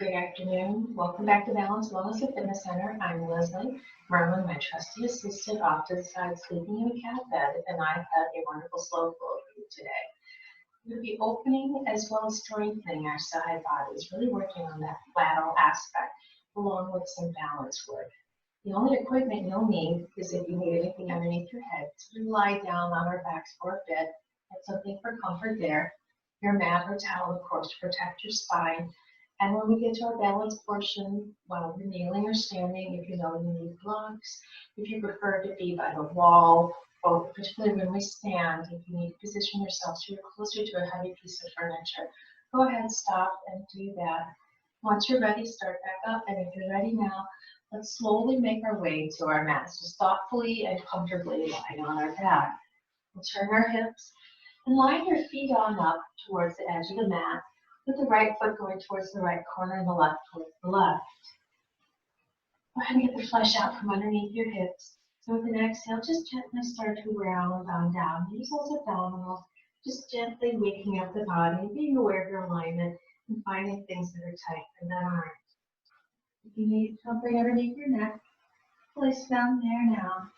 Good afternoon. Welcome back to Balance Wellness and Fitness Center. I'm Leslie Merlin, my trusty assistant, off to the side sleeping in a cat bed, and I have a wonderful slow flow for you today. We're going to be opening as well as strengthening our side bodies, really working on that lateral aspect, along with some balance work. The only equipment you'll need is if you need anything underneath your head. So we lie down on our backs for a bit, and something for comfort there. Your mat or towel, of course, to protect your spine. And when we get to our balance portion, while we're kneeling or standing, if you know you need blocks, if you prefer to be by the wall, or particularly when we stand, if you need to position yourself so you're closer to a heavy piece of furniture, go ahead, stop and do that. Once you're ready, start back up, and if you're ready now, let's slowly make our way to our mats, just thoughtfully and comfortably lying on our back. We'll turn our hips and line your feet on up towards the edge of the mat, with the right foot going towards the right corner and the left towards the left. Go ahead and get the flesh out from underneath your hips. So with an exhale, just gently start to round on down. Use those abdominals, just gently waking up the body, being aware of your alignment, and finding things that are tight and that aren't. If you need something underneath your neck, place down there now.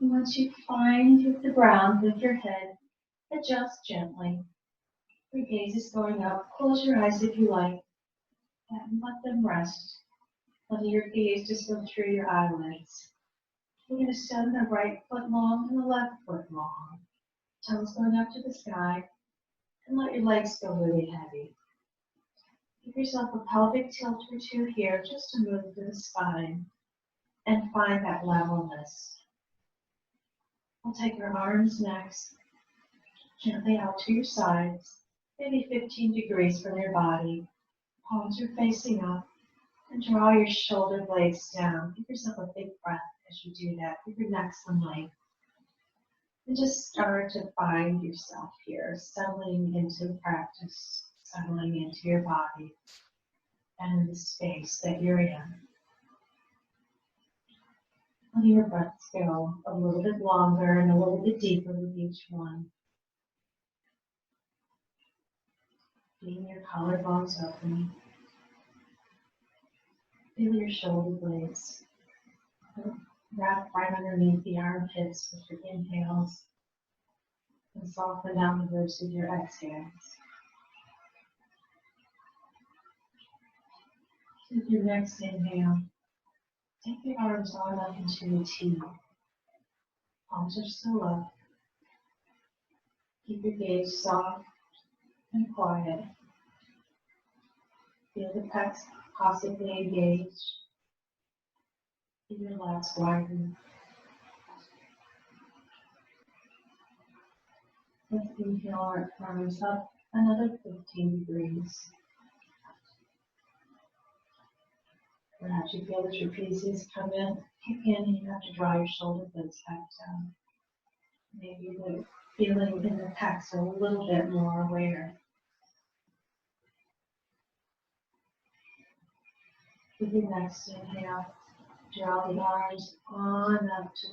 And once you find the ground with your head, adjust gently. Your gaze is going up. Close your eyes if you like, and let them rest. Letting your gaze just go through your eyelids. We're going to send the right foot long and the left foot long. Toes going up to the sky, and let your legs go really heavy. Give yourself a pelvic tilt or two here, just to move through the spine and find that levelness. We'll take our arms next, gently out to your sides. Maybe 15 degrees from your body. Palms are facing up, and draw your shoulder blades down. Give yourself a big breath as you do that. Give your neck some length. And just start to find yourself here, settling into the practice, settling into your body and the space that you're in. Let your breaths go a little bit longer and a little bit deeper with each one. Feeling your collarbones open. Feel your shoulder blades. Wrap right underneath the armpits with your inhales. And soften down the ribs with your exhales. With your next inhale, take your arms on up into a T. Palms are still up. Keep your gaze soft and quiet. Feel the pecs possibly engaged. Keep your legs widen. Let's inhale our arms up another 15 degrees. Perhaps you feel the trapezius come in, kick in, and you have to draw your shoulder blades back down. Maybe the feeling in the pecs are a little bit more aware. With your next inhale, draw the arms on up to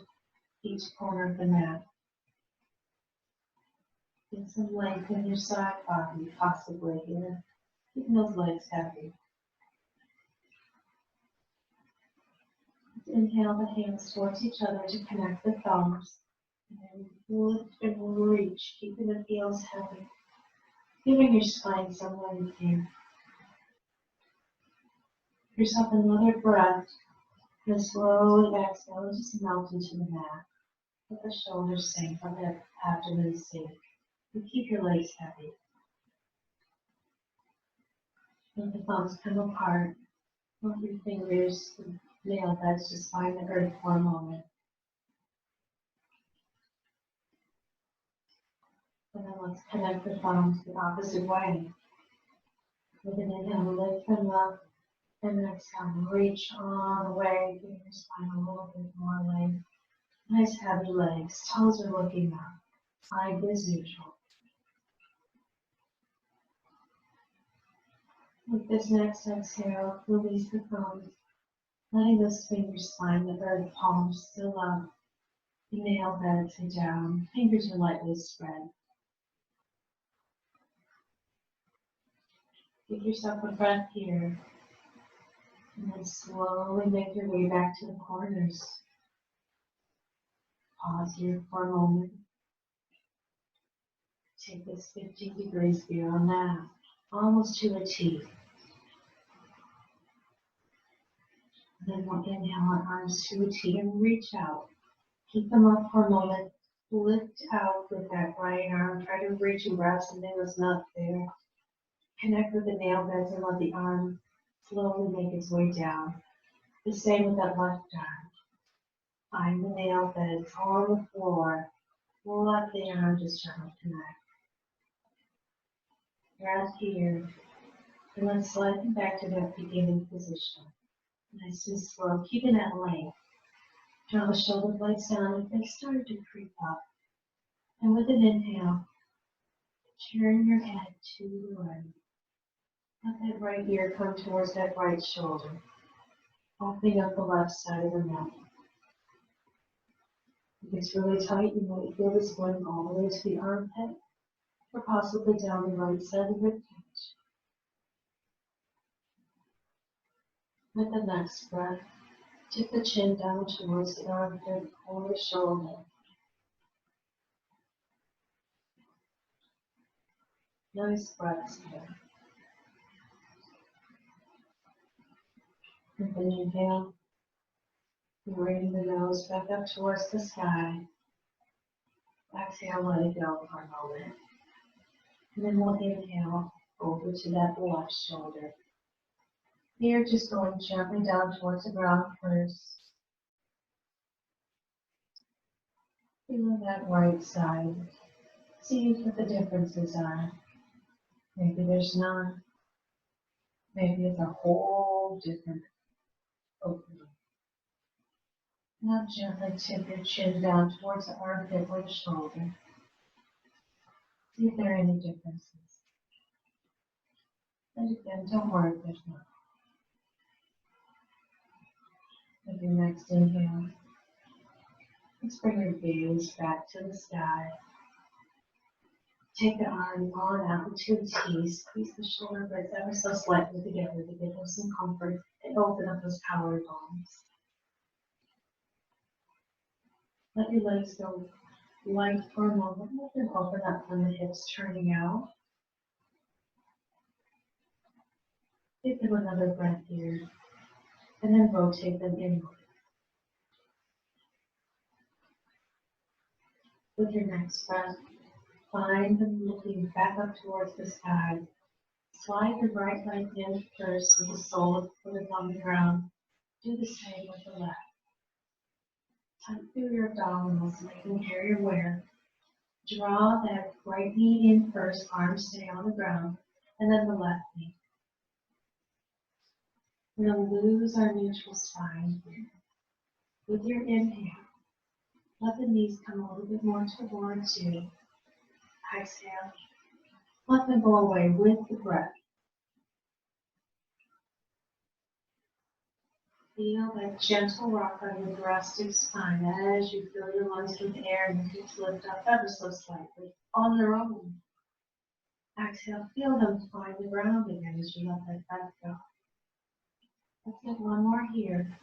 each corner of the mat. Get some length in your side body, possibly here. Keeping those legs heavy. Inhale the hands towards each other to connect the thumbs. And lift and reach, keeping the heels heavy. Giving your spine some length here. Give yourself another breath. And slowly exhale and just melt into the mat. Let the shoulders sink, let the abdomen sink. And keep your legs heavy. Let the thumbs come apart. Let your fingers, the nail beds, just find the earth for a moment. And then let's connect the thumbs the opposite way. With an inhale, lift them up. And then exhale, reach on away. Give your spine a little bit more length. Nice heavy legs. Toes are looking up. Side is neutral. With this next exhale, release the thumbs. Letting those fingers find the earth, palms still up. Nail beds are down. Fingers are lightly spread. Give yourself a breath here. And then slowly make your way back to the corners. Pause here for a moment. Take this 15 degrees beyond that, almost to a T. Then we'll inhale our arms to a T and reach out. Keep them up for a moment. Lift out with that right arm. Try to reach and grab something that's not there. Connect with the nail beds and let the arm slowly make its way down. The same with that left arm. Find the nail beds on the floor. Let the arm just gently connect. Right here. And then slide them back to that beginning position. Nice and slow, keeping that length. Draw the shoulder blades down if they start to creep up. And with an inhale, turn your head to the right. Let that right ear come towards that right shoulder. Opening up the left side of the mouth. If it's really tight, you might feel this going all the way to the armpit, or possibly down the right side of the rib cage. With the next breath, tip the chin down towards the armpit or the shoulder. Nice breaths here. And then inhale, bring the nose back up towards the sky. Exhale, let it go for a moment. And then we'll inhale over to that left shoulder. Here, just going gently down towards the ground first. Feeling that right side. See what the differences are. Maybe there's none. Maybe it's a whole different opening. Now gently tip your chin down towards the armpit or the shoulder. See if there are any differences. And again, don't worry if there's not. With your next inhale, let's bring your gaze back to the sky. Take the arm on out to a T. Squeeze the shoulder blades ever so slightly together to give them some comfort and open up those collarbones. Let your legs go light for a moment. Let them open up from the hips, turning out. Give them another breath here. And then rotate them inward. With your next breath, find them looking back up towards the sky. Slide the right leg in first with the sole of the foot on the ground. Do the same with the left. Tuck through your abdominals, making sure you're aware. Draw that right knee in first, arms stay on the ground, and then the left knee. We're going to lose our neutral spine here. With your inhale, let the knees come a little bit more towards you. Exhale. Let them go away with the breath. Feel that gentle rock on your thoracic spine as you fill your lungs with air and your hips lift up ever so slightly on their own. Exhale, feel them find the ground again as you let that breath go. Let's get one more here.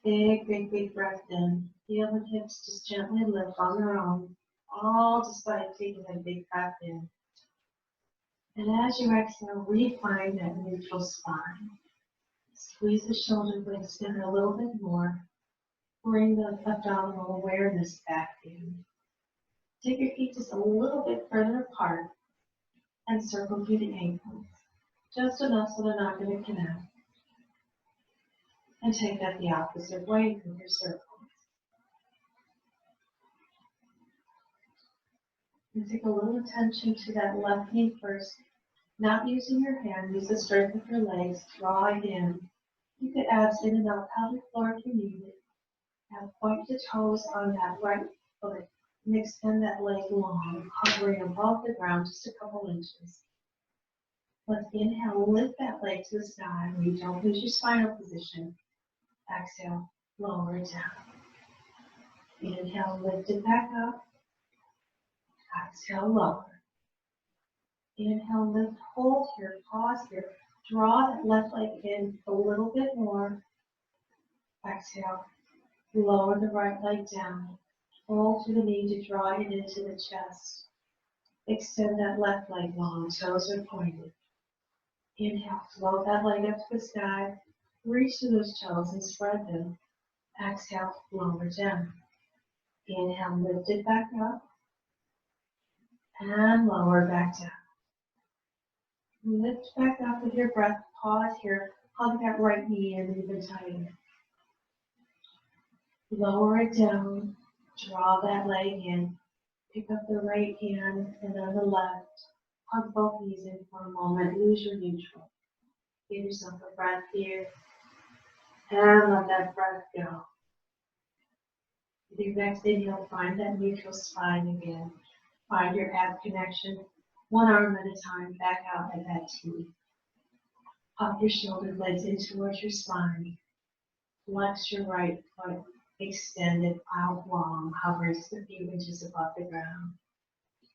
Big, big, big breath in. Feel the hips just gently lift on their own, all despite taking a big breath in. And as you exhale, refine that neutral spine. Squeeze the shoulder blades in a little bit more. Bring the abdominal awareness back in. Take your feet just a little bit further apart and circle through the ankles. Just enough so they're not going to connect. And take that the opposite way with your circles. And take a little attention to that left knee first. Not using your hand, use the strength of your legs. Draw it in. Keep the abs in and out pelvic floor if you need it. Now point the toes on that right foot and extend that leg long, hovering above the ground just a couple inches. Let's inhale, lift that leg to the sky where you don't lose your spinal position. Exhale, lower it down. Inhale, lift it back up. Exhale, lower. Inhale, lift, hold here, pause here. Draw that left leg in a little bit more. Exhale. Lower the right leg down. Pull to the knee to draw it into the chest. Extend that left leg long, toes are pointed. Inhale, float that leg up to the sky. Reach to those toes and spread them. Exhale, lower down. Inhale, lift it back up. And lower back down. Lift back up with your breath. Pause here. Hug that right knee in even tighter. Lower it down. Draw that leg in. Pick up the right hand and then the left. Hug both knees in for a moment. Lose your neutral. Give yourself a breath here. And let that breath go. With your next inhale, find that neutral spine again. Find your ab connection. One arm at a time, back out at that T. Up your shoulder blades in towards your spine. Flex your right foot. Extend it out long. Hover just a few inches above the ground.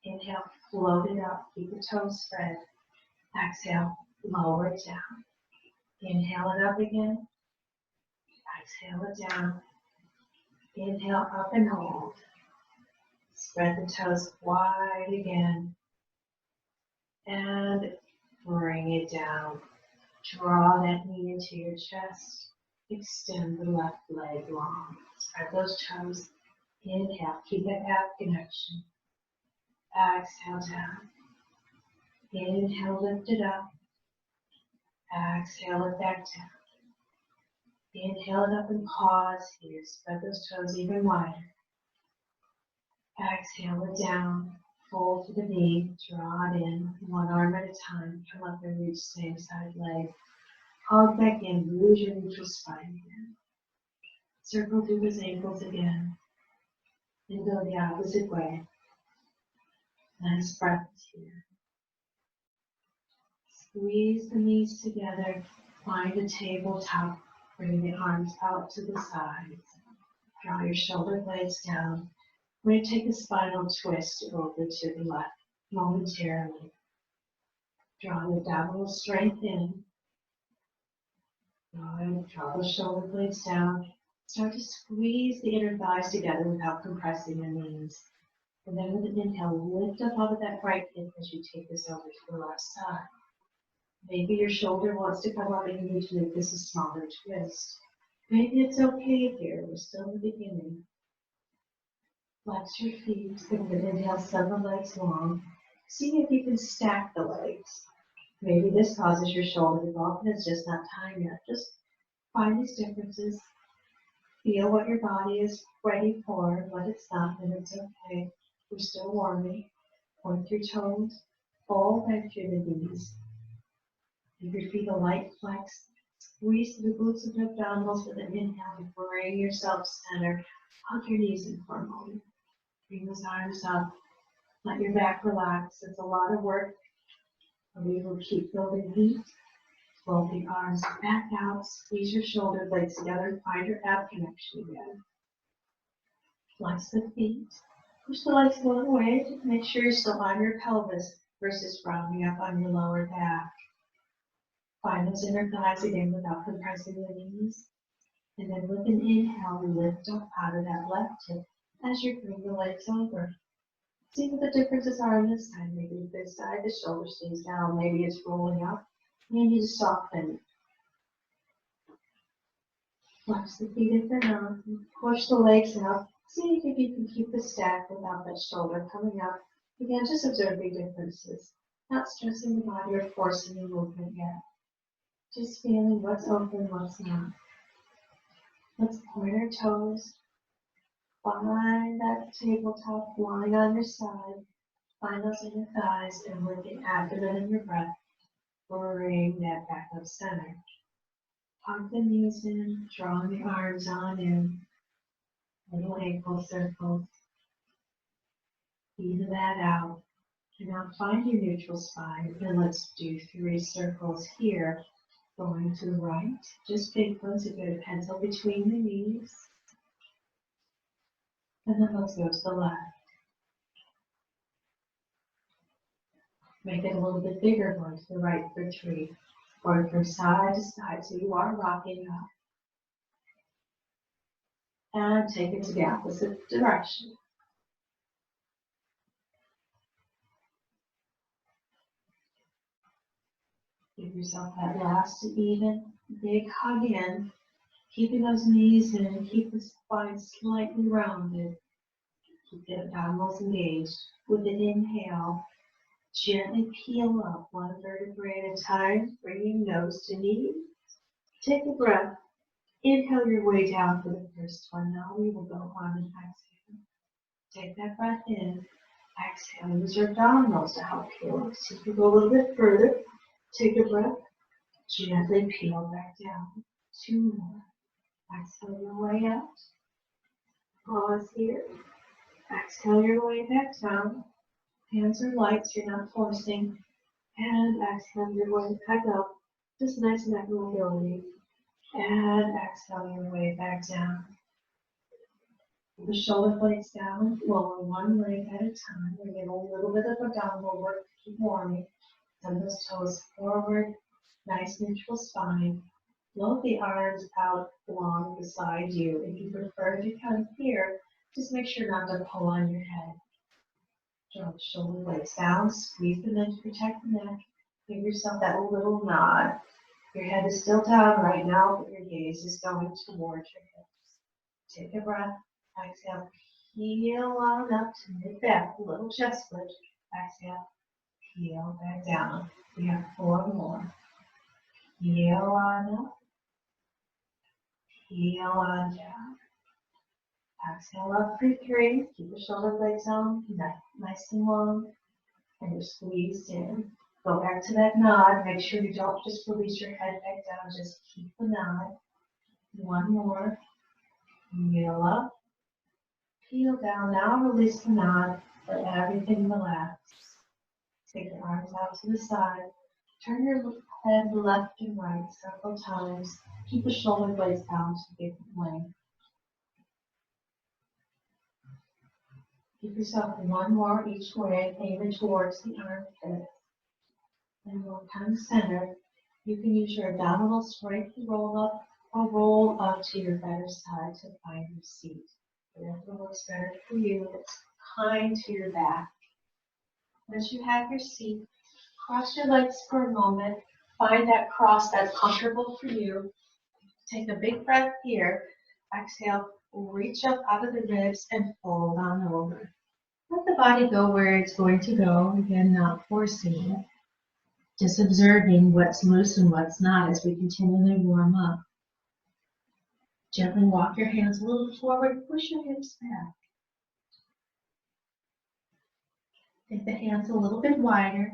Inhale, float it up. Keep the toes spread. Exhale, lower it down. Inhale it up again. Exhale it down. Inhale up and hold. Spread the toes wide again. And bring it down. Draw that knee into your chest. Extend the left leg long. Spread those toes. Inhale, keep that ab connection. Exhale down. Inhale, lift it up. Exhale it back down. Inhale it up and pause here. Spread those toes even wider. Exhale it down. Fold to the knee. Draw it in. One arm at a time. Come up and reach same side leg. Hug back in. Lose your neutral spine again. Circle through those ankles again. And go the opposite way. Nice breath here. Squeeze the knees together. Find a tabletop. Bring the arms out to the sides. Draw your shoulder blades down. We're going to take a spinal twist over to the left momentarily. Draw the abdominal strength in. Good. Draw the shoulder blades down. Start to squeeze the inner thighs together without compressing the knees. And then with an inhale, lift up out of that right hip as you take this over to the left side. Maybe your shoulder wants to come up and you need to make this a smaller twist. Maybe it's okay here. We're still in the beginning. Flex your feet. And with an inhale, send the legs long. See if you can stack the legs. Maybe this causes your shoulder to go up and it's just not time yet. Just find these differences. Feel what your body is ready for, what it's not, and it's okay. We're still warming. Point your toes. Fold back through the knees. Give your feet a light flex. Squeeze the glutes of the abdominals with an inhale to bring yourself center. Hug your knees in for a moment. Bring those arms up. Let your back relax. It's a lot of work. We will keep building heat. Float the arms back out. Squeeze your shoulder blades together and find your ab connection again. Flex the feet. Push the legs a little way to make sure you're still on your pelvis versus rounding up on your lower back. Find those inner thighs again without compressing the knees. And then with an inhale, lift up out of that left hip as you bring the legs over. See what the differences are on this side. Maybe this side, the shoulder stays down. Maybe it's rolling up. Maybe just soften. Flex the feet if they're not. Push the legs out. See if you can keep the stack without that shoulder coming up. Again, just observe the differences. Not stressing the body or forcing the movement yet. Just feeling what's open, what's not. Let's point our toes. Find that tabletop lying on your side. Find those inner thighs and with the abdomen and your breath, bring that back up center. Hug the knees in, draw the arms on in. Little ankle circles. Even that out. And now find your neutral spine and let's do 3 circles here. Going to the right, just big ones if you have a pencil between the knees. And then let's go to the left. Make it a little bit bigger, going to the right for 3. Going from side to side, so you are rocking up. And take it to the opposite direction. Give yourself that last even big hug in, keeping those knees in, keep the spine slightly rounded. Keep the abdominals engaged. With an inhale, gently peel up one vertebrae at a time, bringing nose to knee. Take a breath. Inhale your way down for the first one. Now we will go on and exhale. Take that breath in. Exhale. Use your abdominals to help peel up. So you can go a little bit further. Take a breath. Gently peel back down. 2 more. Exhale your way out. Pause here. Exhale your way back down. Hands are light, so you're not forcing. And exhale your way back up. Just nice neck mobility. And exhale your way back down. The shoulder blades down, lower one leg at a time. We get a little bit of abdominal work to keep warming. Send those toes forward, nice neutral spine. Float the arms out along beside you. If you prefer to come here, just make sure not to pull on your head. Draw the shoulder blades down, squeeze them in to protect the neck. Give yourself that little nod. Your head is still down right now, but your gaze is going towards your hips. Take a breath. Exhale. Peel on up to mid-back. Little chest lift. Exhale. Peel back down. We have 4 more. Peel on up. Peel on down. Exhale up for 3. Keep the shoulder blades on. Nice and long. And you're squeezed in. Go back to that nod. Make sure you don't just release your head back down. Just keep the nod. 1 more. Peel up. Peel down. Now release the nod. Let everything relax. Take your arms out to the side. Turn your head left and right several times. Keep the shoulder blades down to give length. Give yourself 1 more each way, aiming towards the armpit. And we'll come center. You can use your abdominal strength to roll up or roll up to your better side to find your seat. Whatever works better for you, it's kind to your back. Once you have your seat, cross your legs for a moment. Find that cross that's comfortable for you. Take a big breath here. Exhale, reach up out of the ribs and fold on over. Let the body go where it's going to go. Again, not forcing it. Just observing what's loose and what's not as we continually warm up. Gently walk your hands a little forward, push your hips back. Take the hands a little bit wider.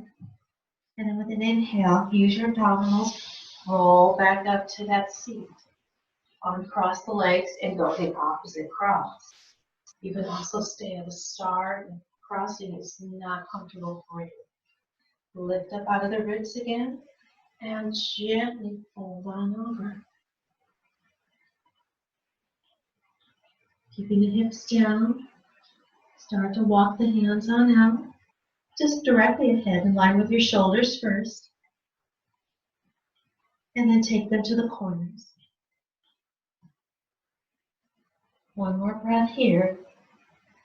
And then with an inhale, use your abdominals, roll back up to that seat. Uncross the legs and go the opposite cross. You can also stay at a star if crossing is not comfortable for you. Lift up out of the ribs again and gently fold on over. Keeping the hips down, start to walk the hands on out. Just directly ahead in line with your shoulders first. And then take them to the corners. 1 more breath here.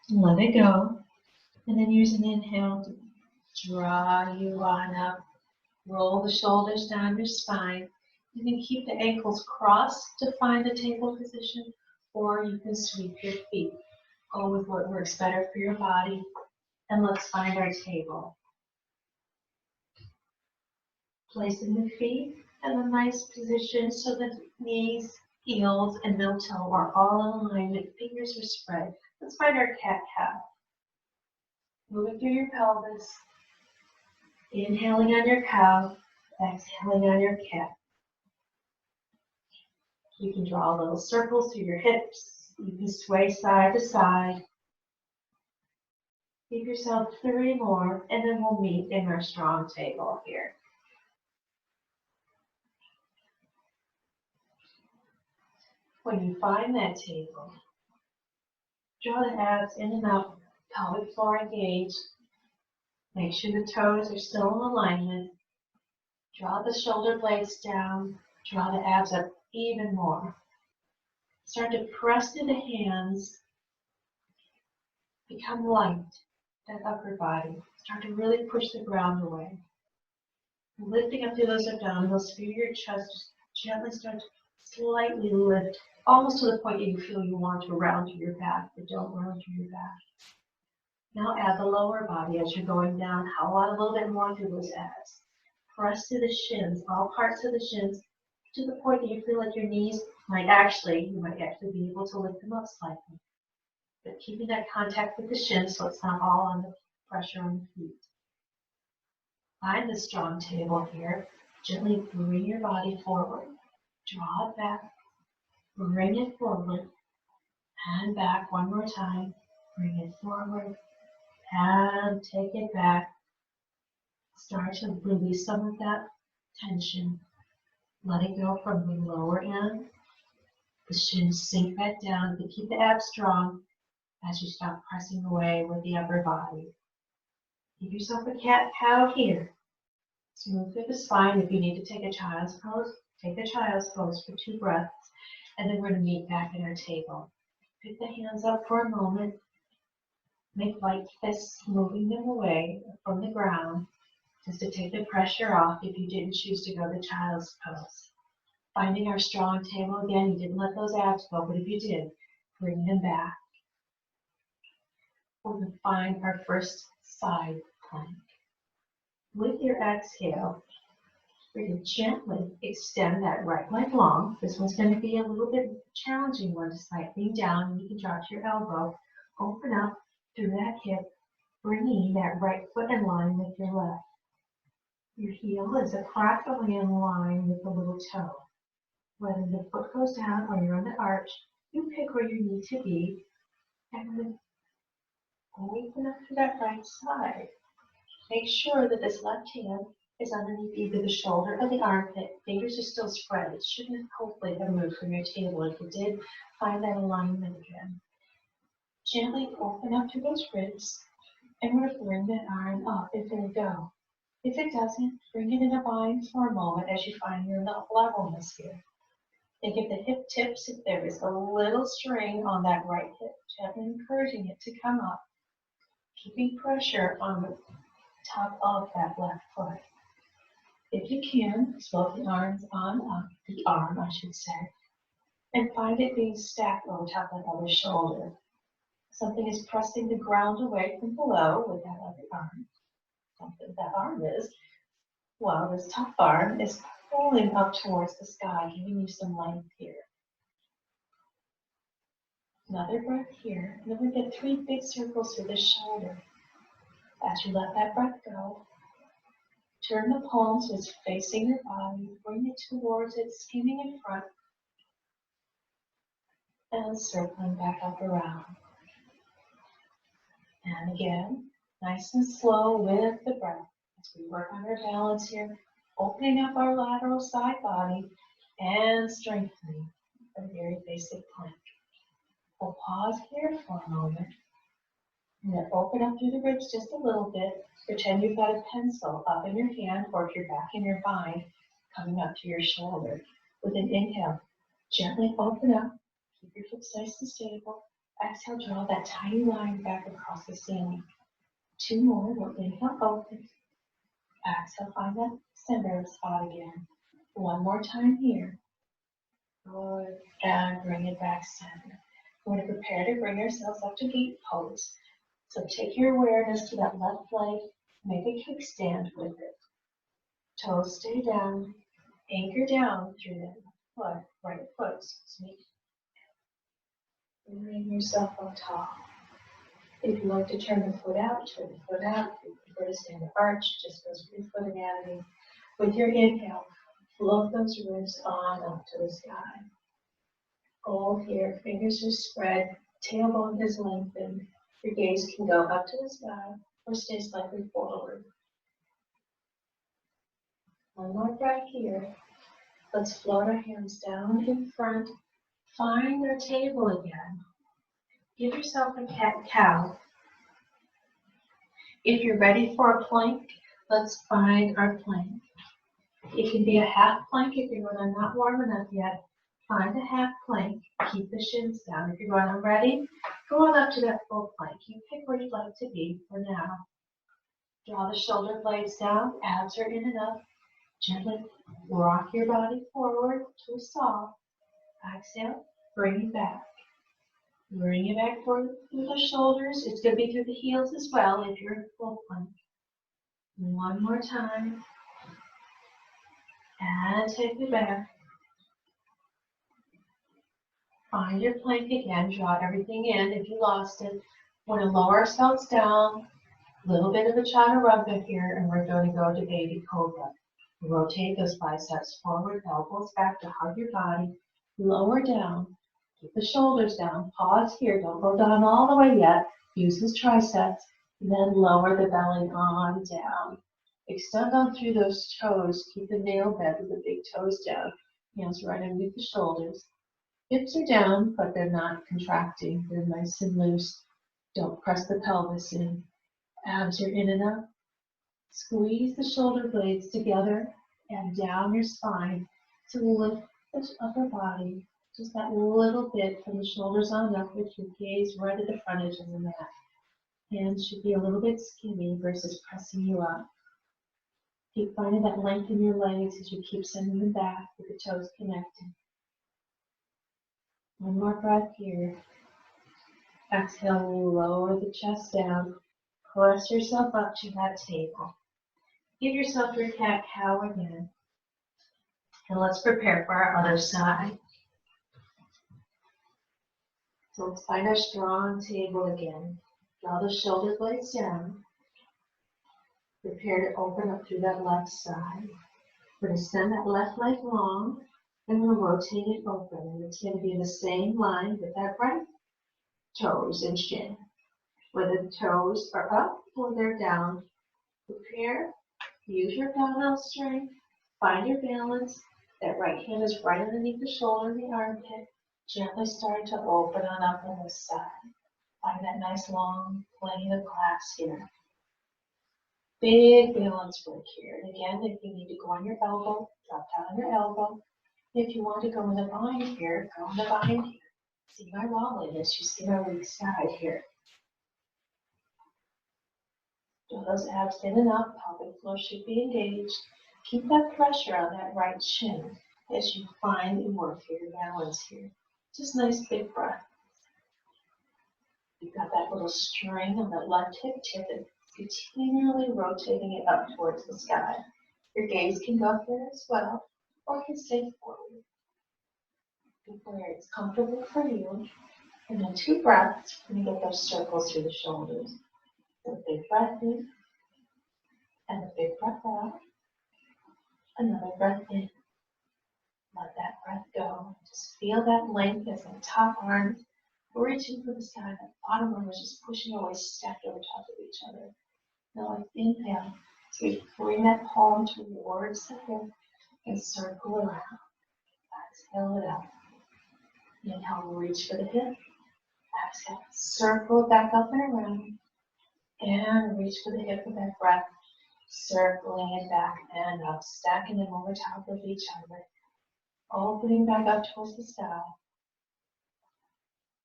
Let it go. And then use an inhale to draw you on up. Roll the shoulders down your spine. You can keep the ankles crossed to find the table position, or you can sweep your feet. Go with what works better for your body. And let's find our table. Placing the feet in a nice position so that knees, heels, and middle toe are all in alignment. Fingers are spread. Let's find our cat-cow. Moving through your pelvis. Inhaling on your cow. Exhaling on your cat. You can draw little circles through your hips. You can sway side to side. Give yourself 3 more, and then we'll meet in our strong table here. When you find that table, draw the abs in and out, pelvic floor engaged. Make sure the toes are still in alignment. Draw the shoulder blades down. Draw the abs up even more. Start to press through the hands. Become light, that upper body. Start to really push the ground away. Lifting up through those abdominals, feel your chest just gently start to slightly lift, almost to the point that you feel you want to round through your back, but don't round through your back. Now add the lower body as you're going down. Hollow out a little bit more through those abs. Press through the shins, all parts of the shins, to the point that you feel like your knees might actually be able to lift them up slightly. But keeping that contact with the shins so it's not all on the pressure on the feet. Find the strong table here. Gently bring your body forward. Draw it back. Bring it forward. And back one more time. Bring it forward. And take it back. Start to release some of that tension. Let it go from the lower end. The shins sink back down. But keep the abs strong as you stop pressing away with the upper body. Give yourself a cat-cow here. Smooth through the spine. If you need to take a child's pose, take a child's pose for 2 breaths. And then we're going to meet back at our table. Pick the hands up for a moment. Make light fists, moving them away from the ground, just to take the pressure off if you didn't choose to go to child's pose. Finding our strong table again, you didn't let those abs go, but if you did, bring them back. We're going to find our first side plank. With your exhale, we're going to gently extend that right leg long. This one's going to be a little bit challenging one to slightly down. You can drop your elbow, open up through that hip, bringing that right foot in line with your left. Your heel is approximately in line with the little toe. Whether the foot goes down or you're on the arch, you pick where you need to be and then open up to that right side. Make sure that this left hand is underneath either the shoulder or the armpit. Fingers are still spread. It shouldn't hopefully have moved from your table. If it did, find that alignment again. Gently open up to those ribs and we're going to bring that arm up if it'll go. If it doesn't, bring it in a bind for a moment as you find your levelness here. Think of the hip tips if there is a little strain on that right hip, gently encouraging it to come up, keeping pressure on the top of that left foot. If you can, float the arms on up, the arm I should say, and find it being stacked over top of that other shoulder. Something is pressing the ground away from below with that other arm. Something that arm is, well, this top arm is pulling up towards the sky, giving you some length here. Another breath here, and then we get 3 big circles through the shoulder. As you let that breath go, turn the palm so it's facing your body, bring it towards it, skimming in front, and circling back up around. And again, nice and slow with the breath as we work on our balance here, opening up our lateral side body and strengthening a very basic plank. We'll pause here for a moment and then open up through the ribs just a little bit. Pretend you've got a pencil up in your hand, or if you're back in your bind, coming up to your shoulder. With an inhale, gently open up, keep your hips nice and stable. Exhale, draw that tiny line back across the ceiling. 2 more, we'll inhale, open. Exhale, find that center spot again. 1 more time here. Good, and bring it back center. We're going to prepare to bring ourselves up to gate pose. So take your awareness to that left leg, make a kickstand with it. Toes stay down, anchor down through that foot, right foot, excuse me. Bring yourself up tall. If you like to turn the foot out, turn the foot out. If you prefer to stand the arch, just goes with your foot anatomy. With your inhale, float those ribs on up to the sky. Hold here, fingers are spread, tailbone is lengthened. Your gaze can go up to the sky or stay slightly forward. 1 more breath here. Let's float our hands down in front. Find our table again. Give yourself a cat-cow. If you're ready for a plank, let's find our plank. It can be a half plank if you're going, I'm not warm enough yet. Find a half plank, keep the shins down. If you're going, I'm ready, go on up to that full plank. You pick where you'd like to be for now. Draw the shoulder blades down, abs are in and up. Gently rock your body forward to a soft. Exhale, bring it back. Bring it back through the shoulders. It's going to be through the heels as well if you're in full plank. One more time. And take it back. Find your plank again. Draw everything in if you lost it. We're going to lower ourselves down. A little bit of a chaturanga here, and we're going to go to baby cobra. Rotate those biceps forward, elbows back to hug your body. Lower down. Keep the shoulders down. Pause here. Don't go down all the way yet. Use the triceps. Then lower the belly on down. Extend on through those toes. Keep the nail bed with the big toes down. Hands right underneath the shoulders. Hips are down, but they're not contracting. They're nice and loose. Don't press the pelvis in. Abs are in and up. Squeeze the shoulder blades together and down your spine to lift the upper body. Just that little bit from the shoulders on up with your gaze right at the front edge of the mat. Hands should be a little bit skinny versus pressing you up. Keep finding that length in your legs as you keep sending them back with the toes connected. One more breath here. Exhale, lower the chest down. Press yourself up to that table. Give yourself your cat-cow again. And let's prepare for our other side. So let's find our strong table again. Draw the shoulder blades down. Prepare to open up through that left side. We're going to send that left leg long, and we'll rotate it open. And it's going to be in the same line with that right toes and shin. Whether the toes are up or they're down, prepare. Use your dumbbell strength. Find your balance. That right hand is right underneath the shoulder and the armpit. Gently starting to open on up on this side. Find that nice long plane of glass here. Big balance work here. And again, if you need to go on your elbow, drop down on your elbow. If you want to go in the bind here, go in the bind here. See my wobbliness, you see my weak side here. Draw those abs in and up, pelvic floor should be engaged. Keep that pressure on that right shin as you find and work for your balance here. Just nice big breath. You've got that little string on that left hip tip and continually rotating it up towards the sky. Your gaze can go there as well, or you can stay forward. Where it's comfortable for you. And then 2 breaths, we're going to get those circles through the shoulders. So a big breath in, and a big breath out. Another breath in. Let that breath go. Just feel that length as the top arms reaching for the sky. The bottom arm is just pushing away, stacked over top of each other. Now let's inhale. So we bring that palm towards the hip and circle around. Exhale it out. Inhale, reach for the hip. Exhale, circle it back up and around. And reach for the hip with that breath. Circling it back and up, stacking them over top of each other. Opening back up towards the sky.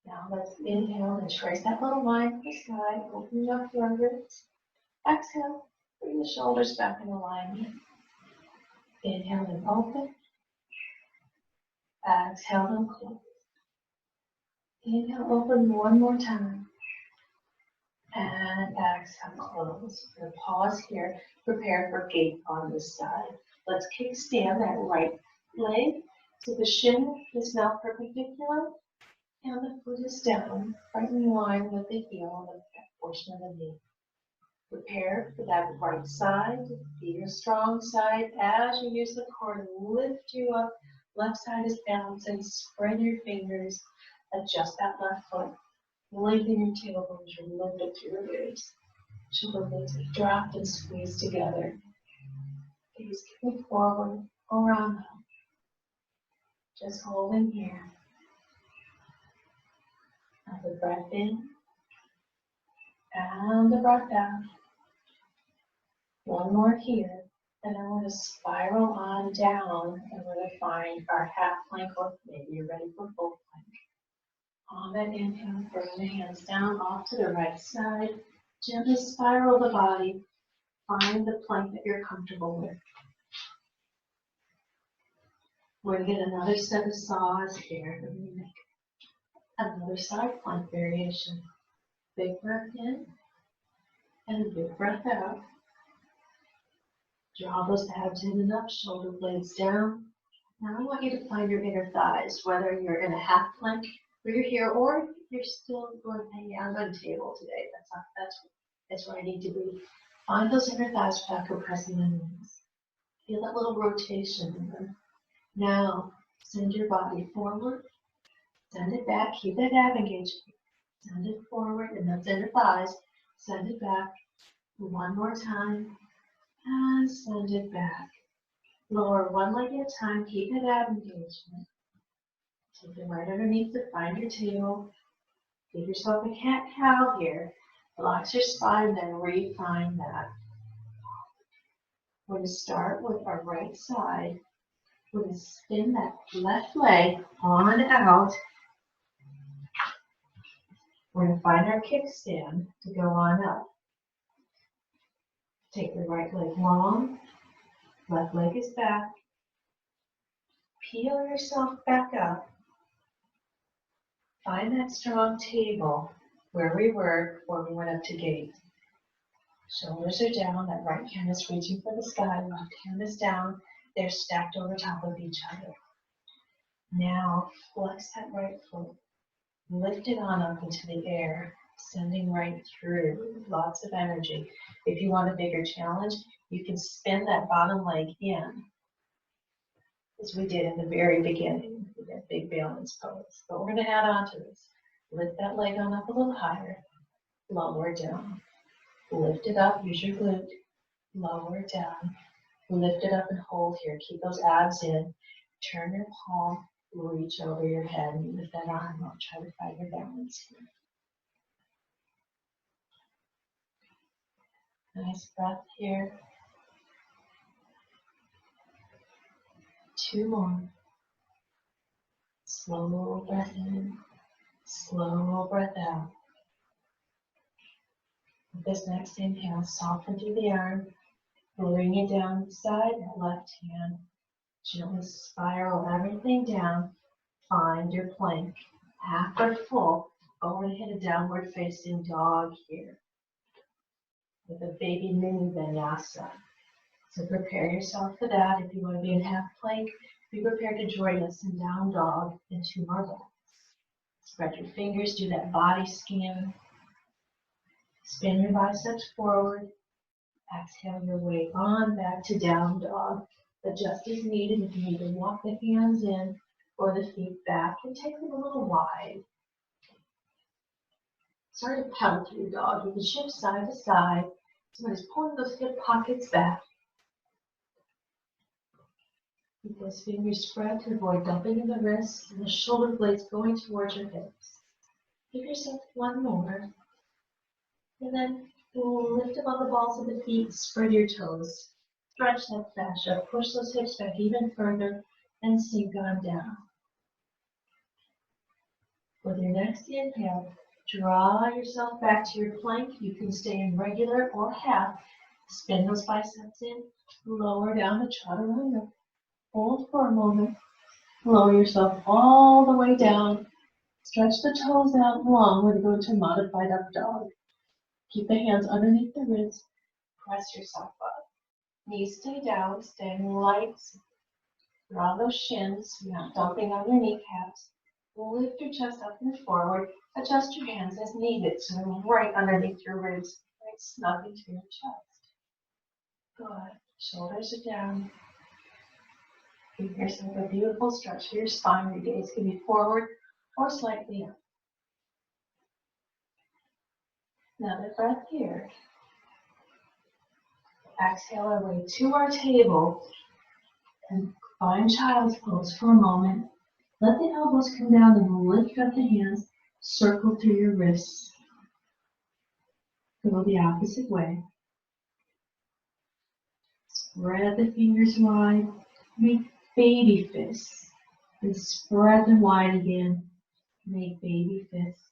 Now let's inhale and trace that little line to the sky, opening up your ribs. Exhale, bring the shoulders back in alignment. Inhale and open. Exhale and close. Inhale, open one more time. And exhale, close. We're going to pause here, prepare for gate on this side. Let's kickstand that right leg so the shin is now perpendicular and the foot is down, right in line with the heel of the portion of the knee. Prepare for that right side, be your strong side as you use the core to lift you up. Left side is balancing, spread your fingers, adjust that left foot. Lengthen your tailbone as you lift up through your ribs. Shoulder blades are dropped and squeezed together. Gaze kick forward, around up. Just holding here. Another breath in. And a breath out. One more here. And I want to spiral on down, and we're going to find our half plank, or maybe you're ready for full plank. On that inhale, bring the hands down off to the right side. Gently spiral the body. Find the plank that you're comfortable with. We're going to get another set of saws here. We're going to make another side plank variation. Big breath in and a big breath out. Draw those abs in and up, shoulder blades down. Now I want you to find your inner thighs, whether you're in a half plank or you're here, or you're still going to hang out on the table today. That's where I need to be. Find those inner thighs without compressing the knees. Feel that little rotation in them. Now send your body forward, send it back, keep that ab engaged. Send it forward, and those inner thighs. Send it back. One more time, and send it back. Lower one leg at a time, keep that ab engagement. Take it right underneath to find your tail. Give yourself a cat-cow here. Relax your spine, then refine that. We're going to start with our right side. We're going to spin that left leg on out. We're going to find our kickstand to go on up. Take the right leg long, left leg is back. Peel yourself back up. Find that strong table where we were before we went up to gate. Shoulders are down, that right hand is reaching for the sky, left hand is down. They're stacked over top of each other. Now flex that right foot. Lift it on up into the air, sending right through. Lots of energy. If you want a bigger challenge, you can spin that bottom leg in, as we did in the very beginning with that big balance pose. But we're going to add on to this. Lift that leg on up a little higher. Lower down. Lift it up. Use your glute. Lower down. Lift it up and hold here. Keep those abs in. Turn your palm. Reach over your head and lift that arm up. Try to find your balance here. Nice breath here. 2 more. Slow breath in. Slow breath out. With this next inhale, soften through the arm. Bring it down the side, that left hand. Gently spiral everything down. Find your plank. Half or full. But we're going to hit a downward facing dog here with a baby mini vinyasa. So prepare yourself for that. If you want to be in half plank, be prepared to join us in down dog and 2 more breaths. Spread your fingers, do that body scan. Spin your biceps forward. Exhale your way on back to down dog. Adjust as needed if you need to walk the hands in or the feet back and take them a little wide. Start to pedal through dog. You can shift side to side. Somebody's pulling those hip pockets back. Keep those fingers spread to avoid dumping in the wrists and the shoulder blades going towards your hips. Give yourself 1 more. And then lift above the balls of the feet, spread your toes. Stretch that fascia, push those hips back even further, and sink on down. With your next inhale, draw yourself back to your plank. You can stay in regular or half. Spin those biceps in, lower down the chaturanga. Hold for a moment. Lower yourself all the way down. Stretch the toes out long. We're going to go into modified up dog. Keep the hands underneath the wrists. Press yourself up. Knees stay down, staying light. Draw those shins, not dumping on your kneecaps. Lift your chest up and forward. Adjust your hands as needed, so they're right underneath your ribs, right snug into your chest. Good. Shoulders are down. Give yourself a beautiful stretch for your spine. Your gaze can be forward or slightly up. Another breath here. Exhale our way to our table and find child's pose for a moment. Let the elbows come down and lift up the hands. Circle through your wrists. Go the opposite way. Spread the fingers wide. Make baby fists. And spread them wide again. Make baby fists.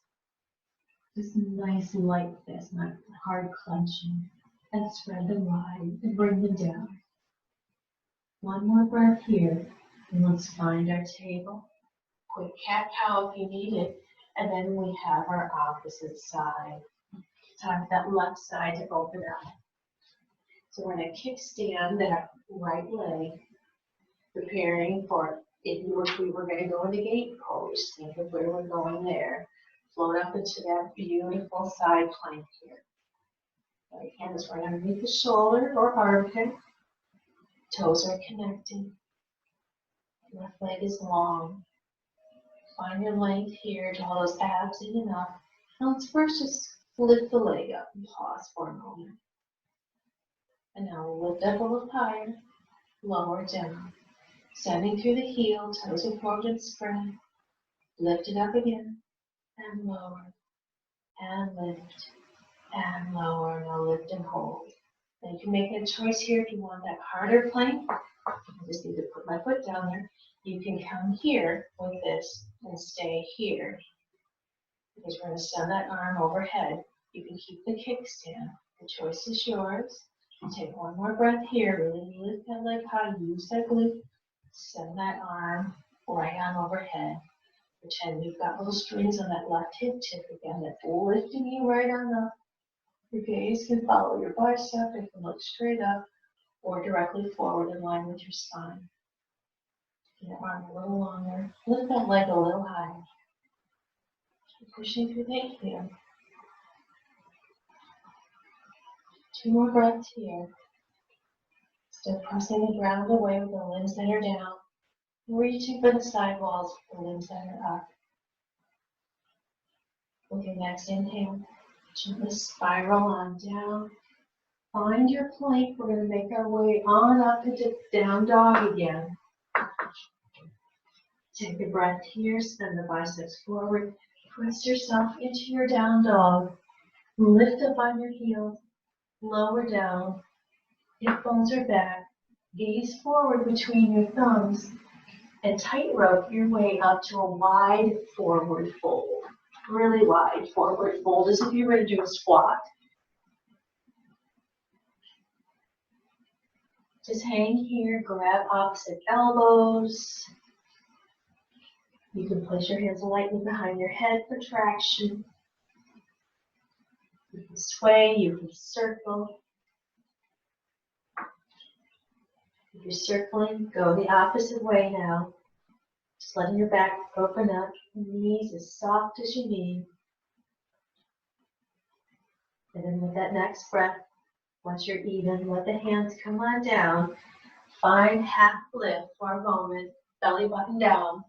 Just a nice light fist, not hard clenching. And spread them wide and bring them down. One more breath here. And let's find our table. Quick cat-cow if you need it. And then we have our opposite side. Time that left side to open up. So we're going to kickstand that right leg, preparing for if we were going to go into gate pose. Think of where we're going there. Float up into that beautiful side plank here. Right hand is right underneath the shoulder or armpit. Toes are connecting. Left leg is long. Find your length here, draw those abs in and up. Now let's first just lift the leg up and pause for a moment. And now we'll lift up a little higher, lower down. Sending through the heel, toes are forward and spread. Lift it up again, and lower, and lift, and lower. Now lift and hold. Now you can make a choice here if you want that harder plank. I just need to put my foot down there. You can come here with this and stay here. Because we're going to send that arm overhead. You can keep the kickstand. The choice is yours. Take one more breath here. Really lift that leg high. Use that glute. Send that arm right on overhead. Pretend you've got little strings on that left hip tip again. That's lifting you right on up. Your gaze can follow your bicep. It can look straight up or directly forward in line with your spine. Get that arm a little longer. Lift that leg a little higher. Keep pushing through that heel. 2 more breaths here. Still pressing the ground away with the limbs that are down. Reaching for the side walls with the limbs that are up. With your next inhale, gently spiral on down. Find your plank. We're going to make our way on up into down dog again. Take a breath here. Send the biceps forward. Press yourself into your down dog. Lift up on your heels. Lower down. Hip bones are back. Gaze forward between your thumbs. And tightrope your way up to a wide forward fold. Really wide forward fold, as if you're ready to do a squat. Just hang here, grab opposite elbows. You can place your hands lightly behind your head for traction. You can sway, you can circle. If you're circling, go the opposite way now. Just letting your back open up, knees as soft as you need. And then with that next breath, once you're even, let the hands come on down. Find half lift for a moment. Belly button down.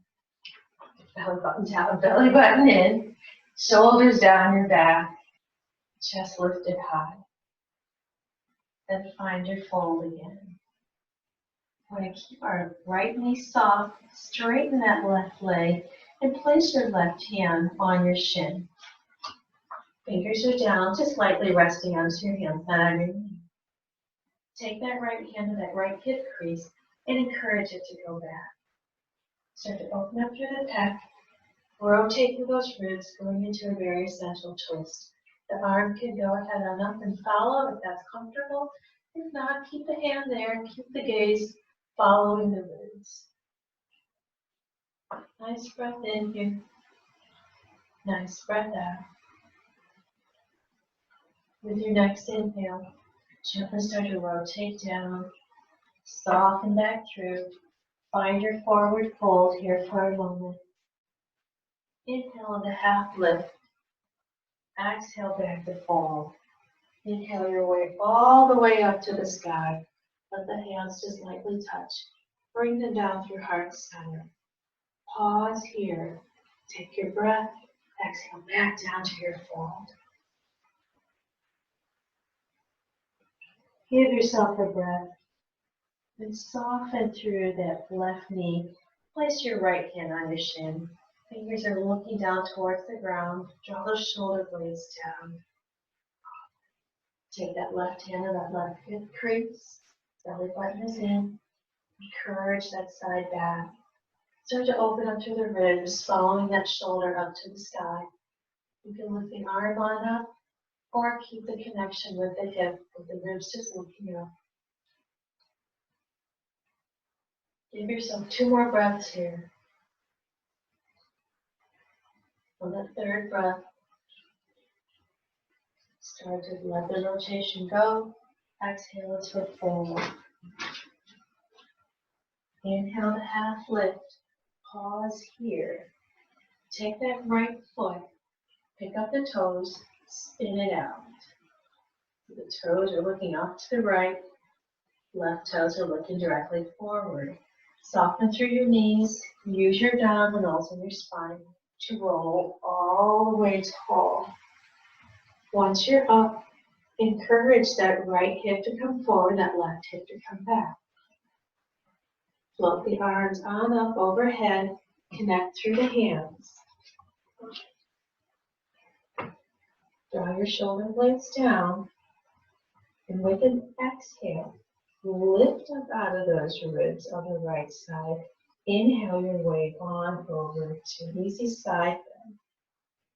Belly button down, belly button in. Shoulders down your back. Chest lifted high. Then find your fold again. We're going to keep our right knee soft. Straighten that left leg. And place your left hand on your shin. Fingers are down, just lightly resting onto your hands, not on your knee. Take that right hand to that right hip crease and encourage it to go back. Start to open up through the pec. Rotate through those ribs, going into a very essential twist. The arm can go ahead and up and follow if that's comfortable. If not, keep the hand there and keep the gaze following the ribs. Nice breath in here. Nice breath out. With your next inhale, gently start to rotate down, soften back through. Find your forward fold here for a moment. Inhale the half lift. Exhale back to fold. Inhale your way all the way up to the sky. Let the hands just lightly touch. Bring them down through heart center. Pause here. Take your breath. Exhale back down to your fold. Give yourself a breath. And soften through that left knee. Place your right hand on your shin. Fingers are looking down towards the ground. Draw those shoulder blades down. Take that left hand to that left hip crease. Belly button is in. Encourage that side back. Start to open up through the ribs, following that shoulder up to the sky. You can lift the arm on up or keep the connection with the hip, with the ribs just looking up. Give yourself 2 more breaths here. On the third breath, start to let the rotation go. Exhale as for forward. Inhale to half lift. Pause here. Take that right foot, pick up the toes, spin it out. The toes are looking up to the right. Left toes are looking directly forward. Soften through your knees. Use your abdominals and your spine to roll all the way tall. Once you're up, encourage that right hip to come forward, that left hip to come back. Float the arms on up overhead. Connect through the hands. Draw your shoulder blades down. And with an exhale, lift up out of those ribs on the right side. Inhale your way on over to an easy side bend.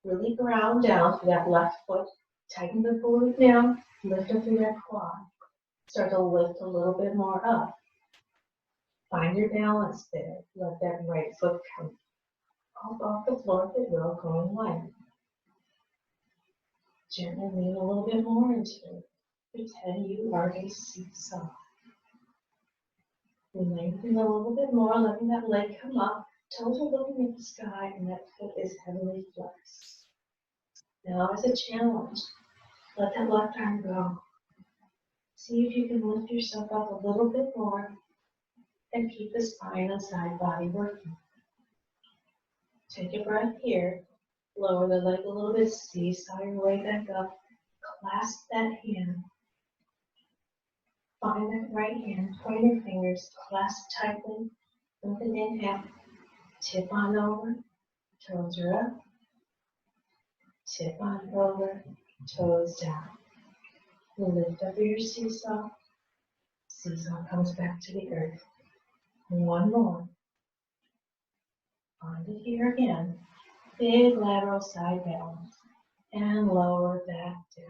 Really ground down through that left foot. Tighten the glute down. Lift up through that quad. Start to lift a little bit more up. Find your balance there. Let that right foot come up off the floor if it will, going light. Gently lean a little bit more into it. Pretend you are a seesaw. Lengthen a little bit more, letting that leg come up. Toes are looking at the sky and that foot is heavily flexed. Now as a challenge, let that left arm go. See if you can lift yourself up a little bit more and keep the spine and side body working. Take a breath here. Lower the leg a little bit, seesaw your way back up. Clasp that hand. Find that right hand, point your fingers, clasp tightly. With an inhale, tip on over, toes are up. Tip on over, toes down. Lift up your seesaw. Seesaw comes back to the earth. One more. Find it here again. Big lateral side balance. And lower back down.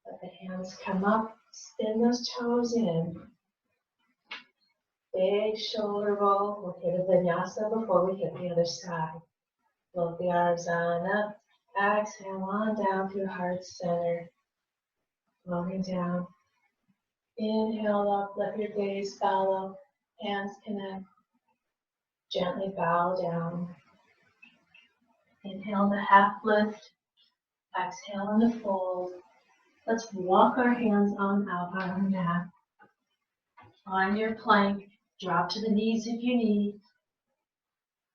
Let the hands come up. Spin those toes in. Big shoulder roll. We'll hit a vinyasa before we hit the other side. Float the arms on up. Exhale on down through heart center. Floating down. Inhale up. Let your gaze follow. Hands connect. Gently bow down. Inhale to half lift. Exhale in the fold. Let's walk our hands on out on our mat. On your plank, drop to the knees if you need.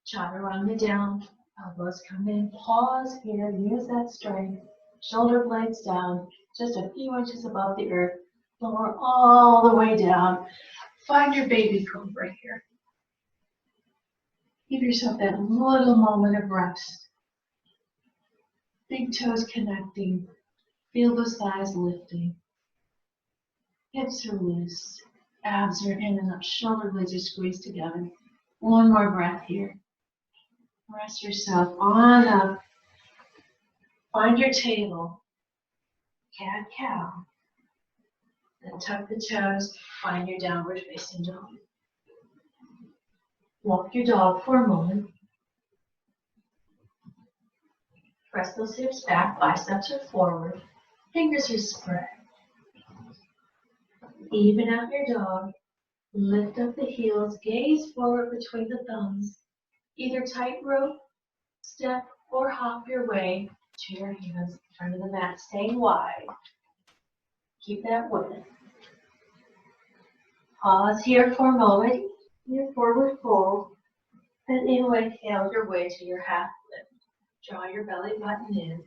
Chaturanga down, elbows come in. Pause here, use that strength. Shoulder blades down, just a few inches above the earth. Lower all the way down. Find your baby cobra here. Give yourself that little moment of rest. Big toes connecting. Feel those thighs lifting. Hips are loose. Abs are in and up. Shoulder blades are squeezed together. One more breath here. Rest yourself on up. Find your table. Cat, cow. Then tuck the toes. Find your downward facing dog. Walk your dog for a moment. Press those hips back. Biceps are forward. Fingers are spread. Even out your dog. Lift up the heels. Gaze forward between the thumbs. Either tightrope, step, or hop your way to your hands in front of the mat. Staying wide. Keep that width. Pause here for a moment. Your forward fold. And inhale your way to your half lift. Draw your belly button in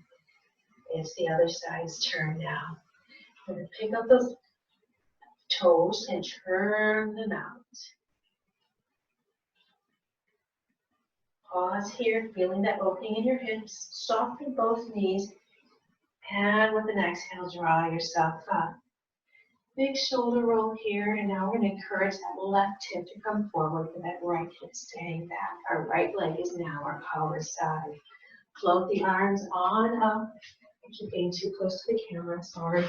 as the other side's turned down. We're going to pick up those toes and turn them out. Pause here, feeling that opening in your hips. Soften both knees. And with an exhale, draw yourself up. Big shoulder roll here, and now we're going to encourage that left hip to come forward with that right hip staying back. Our right leg is now our power side. Float the arms on up. I keep getting too close to the camera, sorry.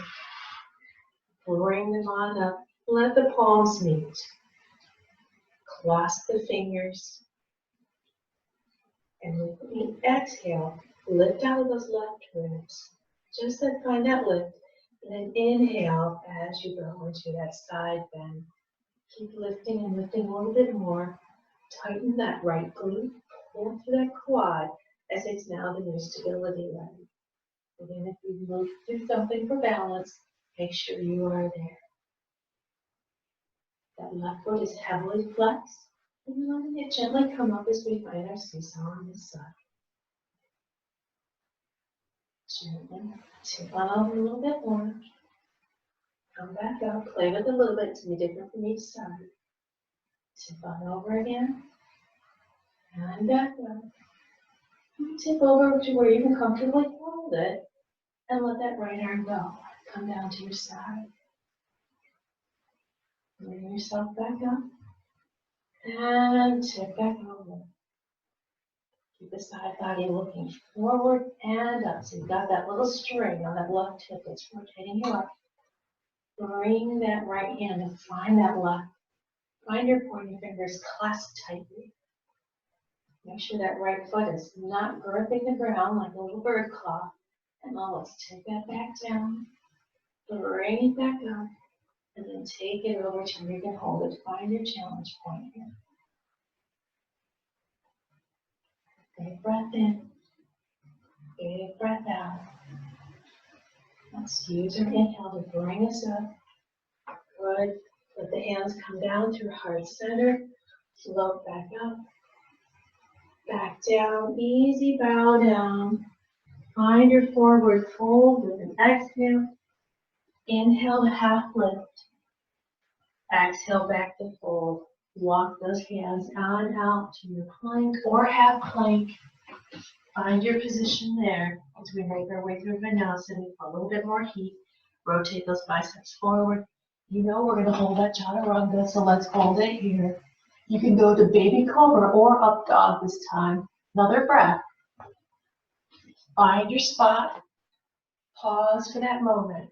Bring them on up. Let the palms meet. Clasp the fingers. And with the exhale, lift out of those left ribs. Just like find that lift. And then inhale as you go into that side bend. Keep lifting and lifting a little bit more. Tighten that right glute. Pull through that quad as it's now the new stability leg. Again, if you move through something for balance, make sure you are there. That left foot is heavily flexed. And then letting it gently come up as we find our seesaw on this side. Gently tip on over a little bit more. Come back up, play with it a little bit, it's going to be different from each side. Tip on over again. And back up. Tip over to where you can comfortably hold it. And let that right arm go. Come down to your side. Bring yourself back up. And tip back over. Keep the side body looking forward and up. So you've got that little string on that left hip that's rotating you up. Bring that right hand and find that left. Find your pointing fingers clasped tightly. Make sure that right foot is not gripping the ground like a little bird claw. And now let's take that back down. Bring it back up. And then take it over to where you can hold it. Find your challenge point here. Big breath in. Big breath out. Let's use our inhale to bring us up. Good. Let the hands come down through heart center. Float back up. Back down. Easy bow down. Find your forward fold with an exhale. Inhale to half lift. Exhale back to fold. Walk those hands on out to your plank or half plank. Find your position there as we make our way through Vinyasa. A little bit more heat. Rotate those biceps forward. You know we're going to hold that chaturanga, so let's hold it here. You can go to baby cobra or up dog this time. Another breath. Find your spot. Pause for that moment.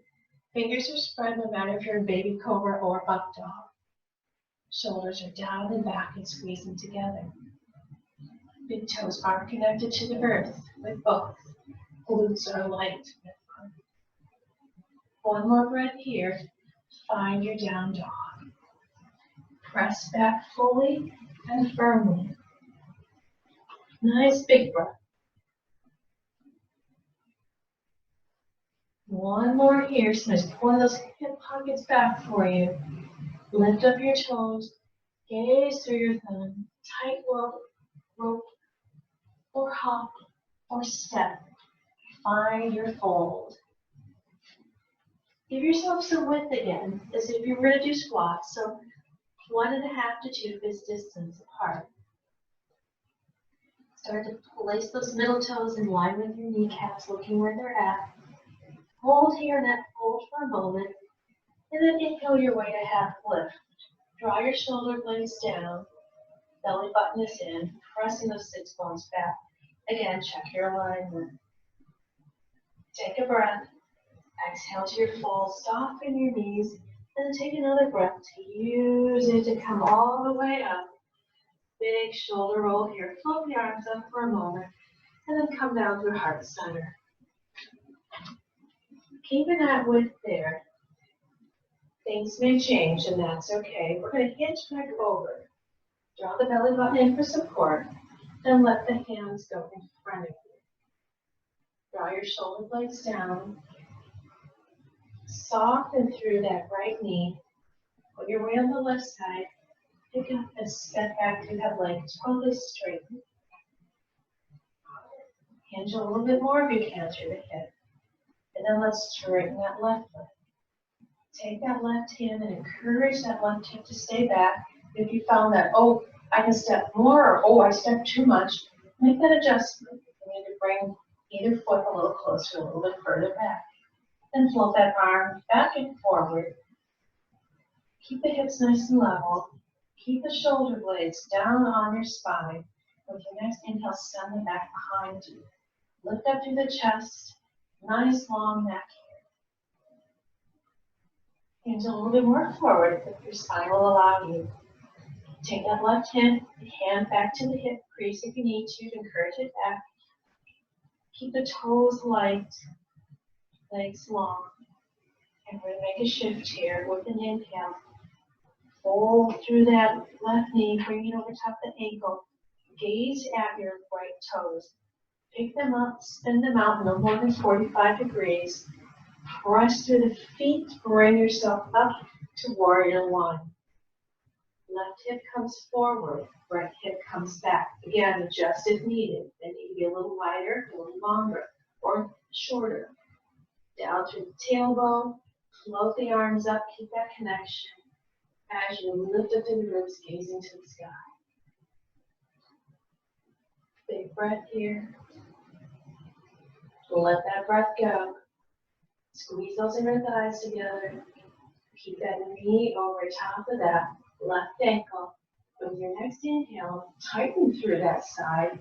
Fingers are spread no matter if you're in baby cobra or up dog. Shoulders are down and back and squeezing together. Big toes are connected to the earth with both. Glutes are light. One more breath here. Find your down dog. Press back fully and firmly. Nice big breath. One more here. So just pull those hip pockets back for you. Lift up your toes. Gaze through your thumb. Tight rope or hop or step. Find your fold. Give yourself some width again, as if you were to do squats. So 1.5 to 2 fist distance apart. Start to place those middle toes in line with your kneecaps, looking where they're at. Hold here in that fold for a moment, and then inhale your way to half lift. Draw your shoulder blades down, belly button is in, pressing those sits bones back. Again, check your alignment. Take a breath. Exhale to your full, soften your knees, and then take another breath to use it to come all the way up. Big shoulder roll here. Float the arms up for a moment, and then come down through heart center. Keeping that width there. Things may change, and that's okay. We're going to hinge back over. Draw the belly button in for support, then let the hands go in front of you. Draw your shoulder blades down. Soften through that right knee. Put your weight on the left side. Pick up and step back through that leg totally straight. Hinge a little bit more if you can through the hip. And then let's straighten that left foot. Take that left hand and encourage that left hip to stay back. If you found that, oh, I can step more, or oh, I stepped too much, make that adjustment. You need to bring either foot a little closer, a little bit further back. Then float that arm back and forward. Keep the hips nice and level. Keep the shoulder blades down on your spine. With your next inhale, send them back behind you. Lift up through the chest. Nice long neck here. Hands a little bit more forward if your spine will allow you. Take that left hand back to the hip crease if you need to encourage it back. Keep the toes light, legs long. And we're going to make a shift here with an inhale. Fold through that left knee, bring it over top the ankle. Gaze at your right toes. Pick them up, spin them out no more than 45 degrees. Press through the feet, bring yourself up to warrior one. Left hip comes forward, right hip comes back. Again, adjust if needed. They need to be a little wider, a little longer, or shorter. Down through the tailbone, float the arms up, keep that connection. As you lift up through the ribs, gazing to the sky. Big breath here. Let that breath go. Squeeze those inner thighs together. Keep that knee over top of that left ankle. With your next inhale, tighten through that side.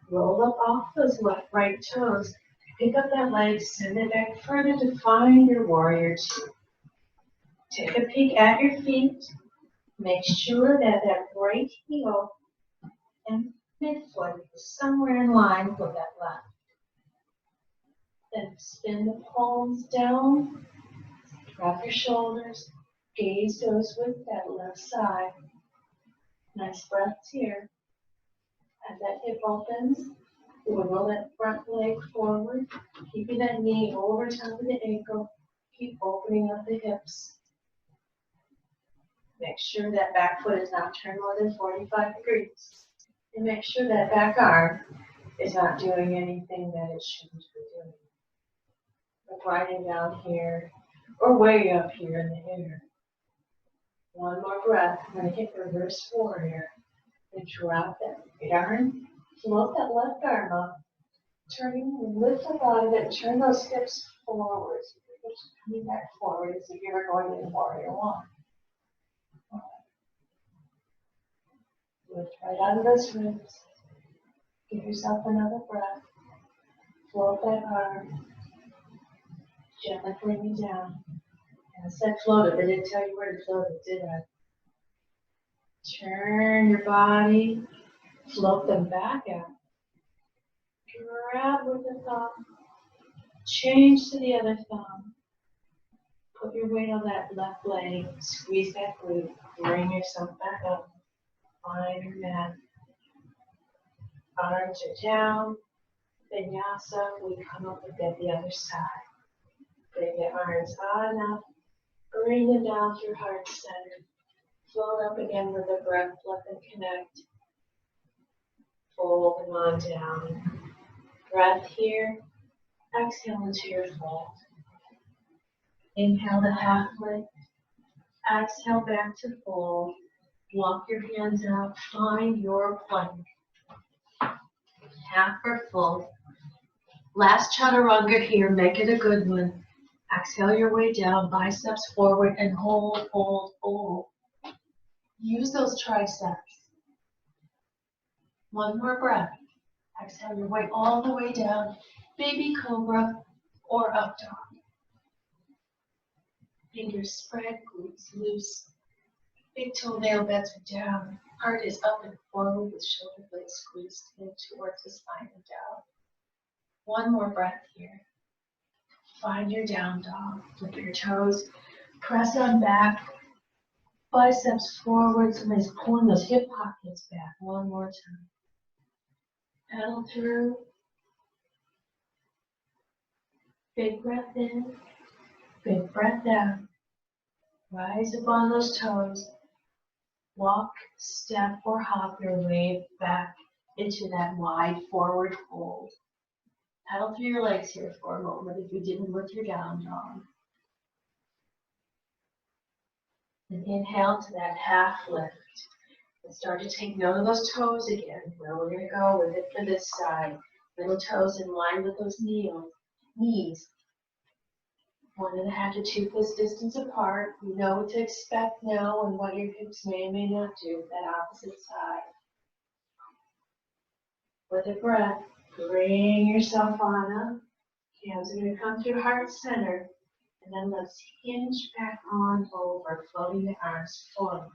Roll up off those right toes. Pick up that leg, send it back further to find your warrior two. Take a peek at your feet. Make sure that that right heel and midfoot is somewhere in line with that left. Then spin the palms down, drop your shoulders, gaze goes with that left side. Nice breaths here. As that hip opens, wiggle that front leg forward, keeping that knee over top of the ankle. Keep opening up the hips. Make sure that back foot is not turned more than 45 degrees. And make sure that back arm is not doing anything that it shouldn't be doing. Like riding down here or way up here in the air. One more breath. I'm going to hit reverse warrior. And drop that right arm. Float that left arm up. Turning, lift up out of it. Turn those hips forward. So your hips are coming back forward as if you were going in warrior one. Lift right out of those ribs. Give yourself another breath. Float that arm. Gently bring it down. And I said float it, I didn't tell you where to float it, did I? Turn your body. Float them back out. Grab with the thumb. Change to the other thumb. Put your weight on that left leg. Squeeze that glute. Bring yourself back up. Find your mat. Arms are down. Vinyasa. We come up with the other side. Bring the arms on up. Bring them down through heart center. Float up again with a breath. Let them connect. Fold them on down. Breath here. Exhale into your fold. Inhale to half lift. Exhale back to fold. Walk your hands out. Find your plank. Half or full. Last chaturanga here. Make it a good one. Exhale your way down. Biceps forward and hold, hold, hold. Use those triceps. One more breath. Exhale your way all the way down. Baby Cobra or up dog. Fingers spread, glutes loose. Big toenail beds are down. Heart is up and forward with shoulder blades squeezed in towards the spine and down. One more breath here. Find your down dog. Flip your toes. Press on back. Biceps forward. Somebody's pulling those hip pockets back. One more time. Pedal through. Big breath in. Big breath out. Rise up on those toes. Walk, step, or hop your way back into that wide forward fold. Pedal through your legs here for a moment if you didn't with your down dog. And inhale to that half lift. And start to take note of those toes again, where we're going to go with it for this side. Little toes in line with those knees. 1.5 to 2 foot distance apart. You know what to expect now and what your hips may or may not do, that opposite side. With a breath, bring yourself on up. Hands are going to come through heart center. And then let's hinge back on over, floating the arms forward.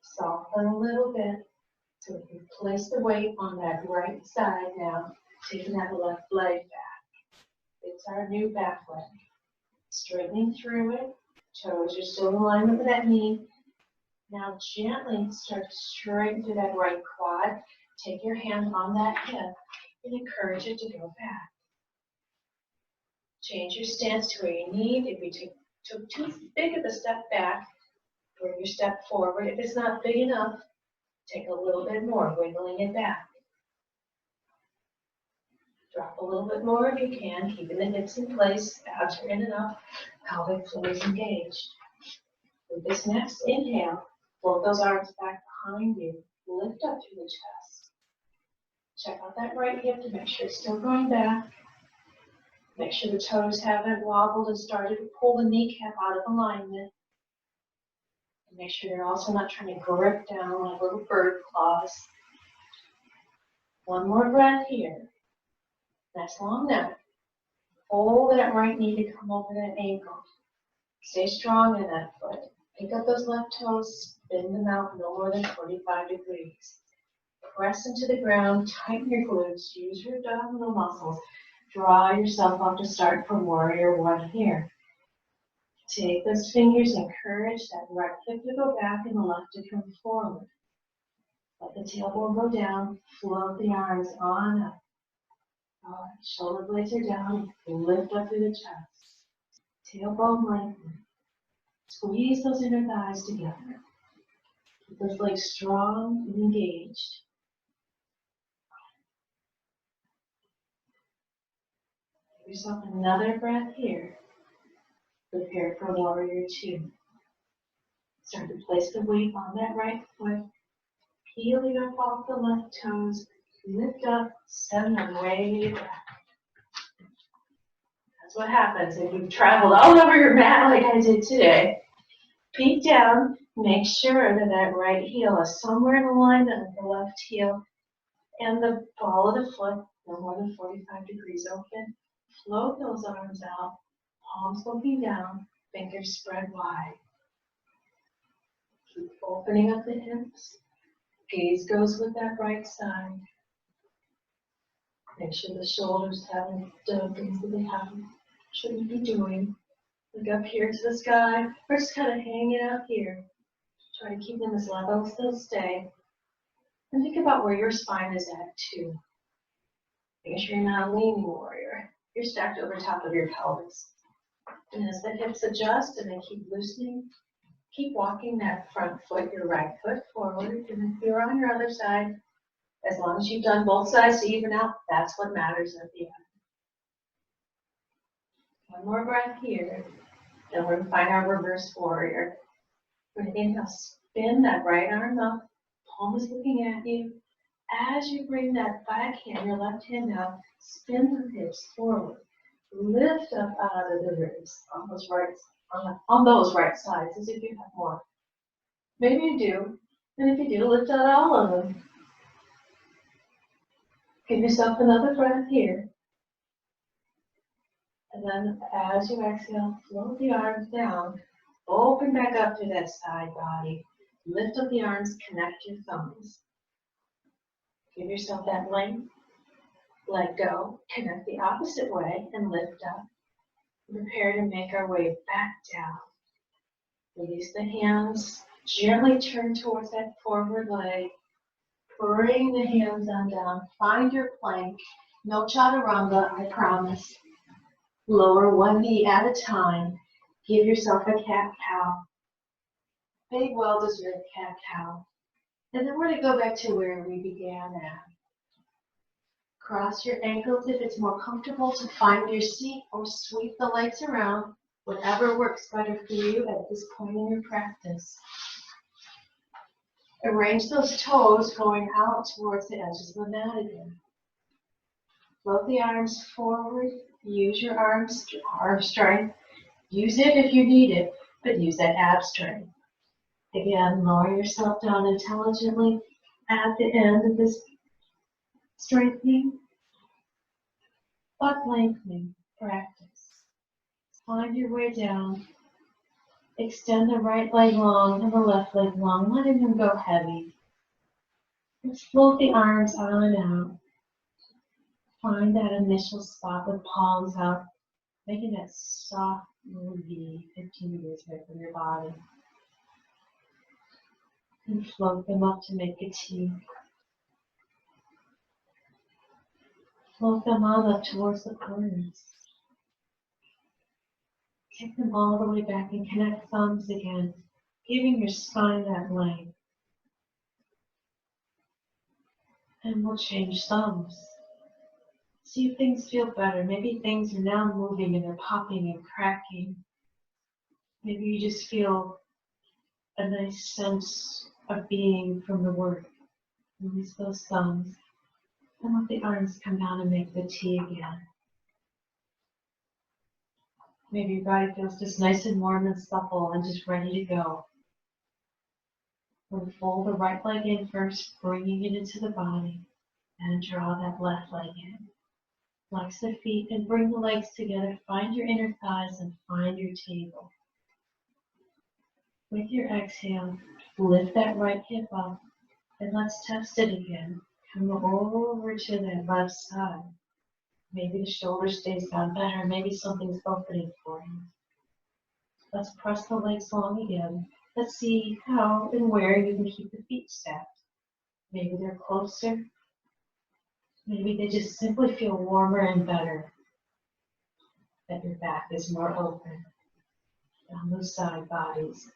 Soften a little bit. So we can place the weight on that right side now, taking that left leg back. It's our new back leg. Straightening through it. Toes are still in alignment with that knee. Now gently start to straighten through that right quad. Take your hand on that hip and encourage it to go back. Change your stance to where you need. If you took too big of a step back, bring your step forward. If it's not big enough, take a little bit more, wiggling it back. Drop a little bit more if you can, keeping the hips in place, abs are in and up, pelvic floor is engaged. With this next inhale, float those arms back behind you, lift up through the chest. Check out that right hip to make sure it's still going back. Make sure the toes haven't wobbled and started to pull the kneecap out of alignment. And make sure you're also not trying to grip down like little bird claws. One more breath here. Nice long neck. Hold that right knee to come over that ankle. Stay strong in that foot. Pick up those left toes, spin them out no more than 45 degrees. Press into the ground, tighten your glutes, use your abdominal muscles. Draw yourself up to start from warrior one here. Take those fingers, encourage that right hip to go back and the left to come forward. Let the tailbone go down, float the arms on up. All right, shoulder blades are down, lift up through the chest. Tailbone lengthen. Squeeze those inner thighs together. Keep those legs strong and engaged. Give yourself another breath here. Prepare for warrior two. Start to place the weight on that right foot. Peeling up off the left toes. Lift up, send them way back. That's what happens if you've traveled all over your mat like I did today. Peek down. Make sure that that right heel is somewhere in alignment with the left heel. And the ball of the foot, no more than 45 degrees open. Float those arms out, palms looking down, fingers spread wide. Keep opening up the hips. Gaze goes with that right side. Make sure the shoulders haven't done things that they shouldn't be doing. Look up here to the sky. We're just kind of hanging out here. Try to keep them as level as they'll stay. And think about where your spine is at too. Make sure you're not a leaning warrior. You're stacked over top of your pelvis. And as the hips adjust and they keep loosening, keep walking that front foot, your right foot forward. And if you're on your other side, as long as you've done both sides to even out, that's what matters at the end. One more breath here. Then we're going to find our reverse warrior. We're going to inhale, spin that right arm up. Palm is looking at you. As you bring that back hand, your left hand out, spin the hips forward. Lift up out of the ribs on those right sides, as if you have more. Maybe you do. And if you do, lift out all of them. Give yourself another breath here. And then as you exhale, float the arms down. Open back up to that side body. Lift up the arms, connect your thumbs. Give yourself that length. Let go. Connect the opposite way and lift up. Prepare to make our way back down. Release the hands. Gently turn towards that forward leg. Bring the hands on down. Find your plank. No chaturanga, I promise. Lower one knee at a time. Give yourself a cat-cow. Big, well-deserved cat-cow. And then we're going to go back to where we began at. Cross your ankles if it's more comfortable to find your seat or sweep the legs around. Whatever works better for you at this point in your practice. Arrange those toes going out towards the edges of the mat again. Float the arms forward. Use your arm strength. Use it if you need it, but use that ab strength. Again, lower yourself down intelligently at the end of this strengthening, but lengthening practice. Find your way down. Extend the right leg long and the left leg long, letting them go heavy. And float the arms on and out. Find that initial spot with palms out, making that soft little V 15 degrees away from your body. And float them up to make a T. Float them on up towards the corners. Take them all the way back and connect thumbs again, giving your spine that length. And we'll change thumbs. See if things feel better. Maybe things are now moving and they're popping and cracking. Maybe you just feel a nice sense of being from the work. Release those thumbs and let the arms come down and make the T again. Maybe your body feels just nice and warm and supple and just ready to go. We'll fold the right leg in first, bringing it into the body, and draw that left leg in. Flex the feet and bring the legs together. Find your inner thighs and find your table. With your exhale, lift that right hip up and let's test it again. Come over to that left side. Maybe the shoulder stays down better. Maybe something's opening for you. Let's press the legs long again. Let's see how and where you can keep the feet stacked. Maybe they're closer. Maybe they just simply feel warmer and better. That your back is more open down those side bodies.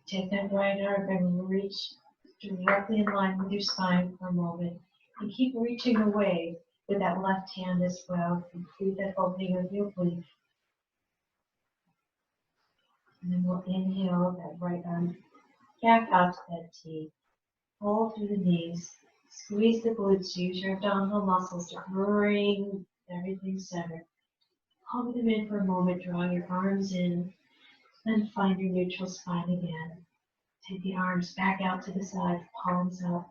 Take that right arm and reach directly in line with your spine for a moment. And keep reaching away with that left hand as well. Complete that opening of your oblique. And then we'll inhale that right arm back out to that T. Pull through the knees. Squeeze the glutes. Use your abdominal muscles to bring everything centered. Hold them in for a moment. Draw your arms in. And find your neutral spine again. Take the arms back out to the sides, palms up.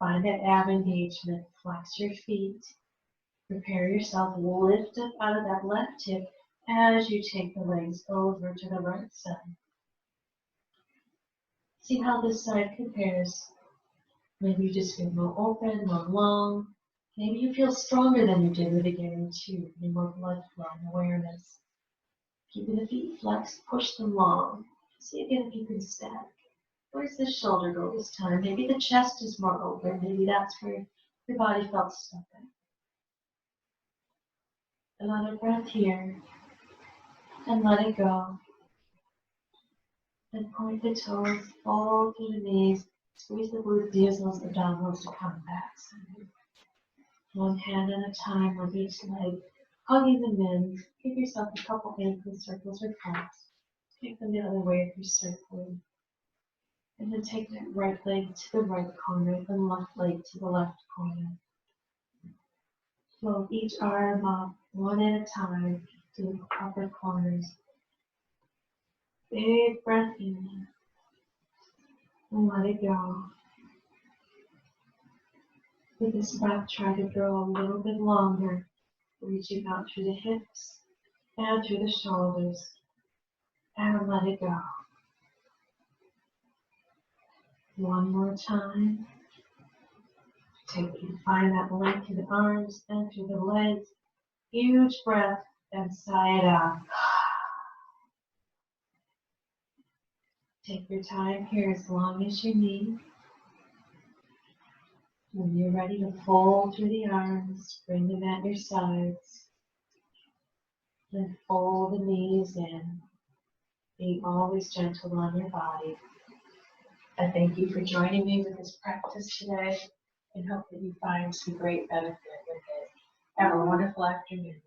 Find that ab engagement. Flex your feet. Prepare yourself. Lift up out of that left hip as you take the legs over to the right side. See how this side compares. Maybe you just feel more open, more long. Maybe you feel stronger than you did with the beginning too. Need more blood flow and awareness. Keeping the feet flexed, push them long. See again if you can stack. Where's the shoulder go this time? Maybe the chest is more open. Maybe that's where your body felt stuck in. Another breath here. And let it go. And point the toes, fold through the knees. Squeeze the glutes, use those abdominals to come back. One hand at a time on each leg. Hugging them in. Give yourself a couple ankle circles or taps. Take them the other way if you're circling. And then take that right leg to the right corner and left leg to the left corner. Float each arm up one at a time to the upper corners. Big breath in. And let it go. With this breath, try to go a little bit longer, reaching out through the hips and through the shoulders. And let it go. One more time. Find that length through the arms and through the legs. Huge breath and sigh it out. Take your time here as long as you need. When you're ready to fold through the arms, bring them at your sides. Then fold the knees in. Being always gentle on your body. I thank you for joining me with this practice today and hope that you find some great benefit with it. Have a wonderful afternoon.